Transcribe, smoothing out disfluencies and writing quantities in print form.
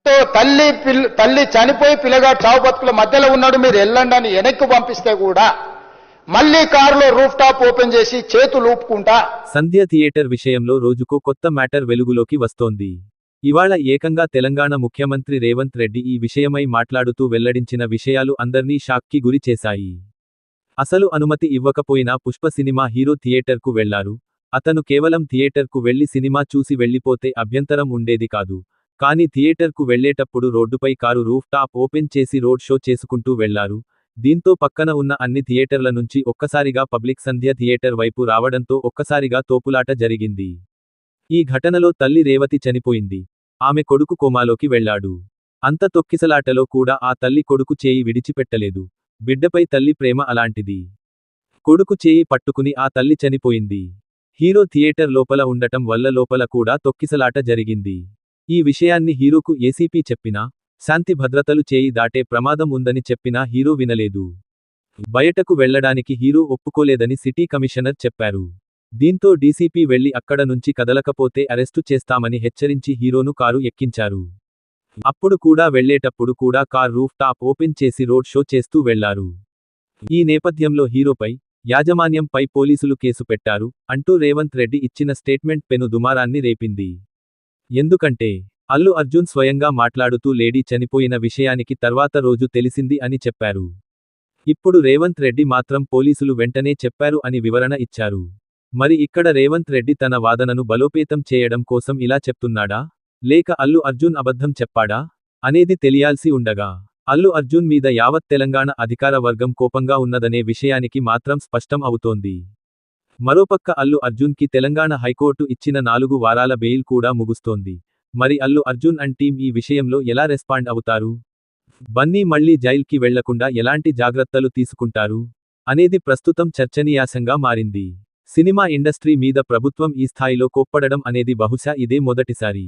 తల్లి చనిపోయి పిల్లగాడు చావు బతుకుల మధ్యలో ఉన్నాడు, మీరు వెళ్ళండి అని వెనక్కి పంపిస్తే కూడా మళ్ళీ కారులో రూఫ్ టాప్ ఓపెన్ చేసి చేతులు ఊపుకుంటా. సంధ్య థియేటర్ విషయంలో రోజుకో కొత్త మ్యాటర్ వెలుగులోకి వస్తోంది. ఇవాళ ఏకంగా తెలంగాణ ముఖ్యమంత్రి రేవంత్ రెడ్డి ఈ విషయమై మాట్లాడుతూ వెల్లడించిన విషయాలు అందర్నీ షాక్కి గురి చేశాయి. అసలు అనుమతి ఇవ్వకపోయినా పుష్ప సినిమా హీరో థియేటర్కు వెళ్లారు. అతను కేవలం థియేటర్కు వెళ్లి సినిమా చూసి వెళ్లిపోతే అభ్యంతరం ఉండేది కాదు. కానీ థియేటర్కు వెళ్లేటప్పుడు రోడ్డుపై కారు రూఫ్ టాప్ ఓపెన్ చేసి రోడ్ షో చేసుకుంటూ వెళ్లారు. దీంతో పక్కన ఉన్న అన్ని థియేటర్ల నుంచి ఒక్కసారిగా పబ్లిక్ సంధ్య థియేటర్ వైపు రావడంతో ఒక్కసారిగా తోపులాట జరిగింది. ఈ ఘటనలో తల్లి రేవతి చనిపోయింది. ఆమె కొడుకు కోమాలోకి వెళ్లాడు. అంత తొక్కిసలాటలో కూడా ఆ తల్లి కొడుకు చేయి విడిచిపెట్టలేదు. బిడ్డపై తల్లి ప్రేమ అలాంటిది. కొడుకు చేయి పట్టుకుని ఆ తల్లి చనిపోయింది. హీరో థియేటర్ లోపల ఉండటం వల్ల లోపల కూడా తొక్కిసలాట జరిగింది. ఈ విషయాన్ని హీరోకు ఏసీపీ చెప్పినా, శాంతి భద్రతలు చేయి దాటే ప్రమాదం ఉందని చెప్పినా హీరో వినలేదు. బయటకు వెళ్లడానికి హీరో ఒప్పుకోలేదని సిటీ కమిషనర్ చెప్పారు. దీంతో డీసీపీ వెళ్లి అక్కడ నుంచి కదలకపోతే అరెస్టు చేస్తామని హెచ్చరించి హీరోను కారు ఎక్కించారు. అప్పుడు కూడా వెళ్లేటప్పుడు కూడా కార్ రూఫ్ టాప్ ఓపెన్ చేసి రోడ్ షో చేస్తూ వెళ్లారు. ఈ నేపథ్యంలో హీరోపై, యాజమాన్యంపై పోలీసులు కేసు పెట్టారు అంటూ రేవంత్ రెడ్డి ఇచ్చిన స్టేట్మెంట్ పెను దుమారాన్ని రేపింది. ఎందుకంటే అల్లు అర్జున్ స్వయంగా మాట్లాడుతూ లేడీ చనిపోయిన విషయానికి తర్వాత రోజు తెలిసింది అని చెప్పారు. ఇప్పుడు రేవంత్ రెడ్డి మాత్రం పోలీసులు వెంటనే చెప్పారు అని వివరణ ఇచ్చారు. మరి ఇక్కడ రేవంత్ రెడ్డి తన వాదనను బలోపేతం చేయడం కోసం ఇలా చెప్తున్నాడా, లేక అల్లు అర్జున్ అబద్ధం చెప్పాడా అనేది తెలియాల్సి ఉండగా, అల్లు అర్జున్ మీద యావత్ తెలంగాణ అధికార వర్గం కోపంగా ఉన్నదనే విషయానికి మాత్రం స్పష్టం అవుతోంది. మరోపక్క అల్లు అర్జున్కి తెలంగాణ హైకోర్టు ఇచ్చిన 4 వారాల బెయిల్ కూడా ముగుస్తోంది. మరి అల్లు అర్జున్ అండ్ టీం ఈ విషయంలో ఎలా రెస్పాండ్ అవుతారు? బన్నీ మళ్లీ జైల్కి వెళ్లకుండా ఎలాంటి జాగ్రత్తలు తీసుకుంటారు అనేది ప్రస్తుతం చర్చనీయాంశంగా మారింది. సినిమా ఇండస్ట్రీ మీద ప్రభుత్వం ఈ స్థాయిలో కోప్పడడం అనేది బహుశా ఇదే మొదటిసారి.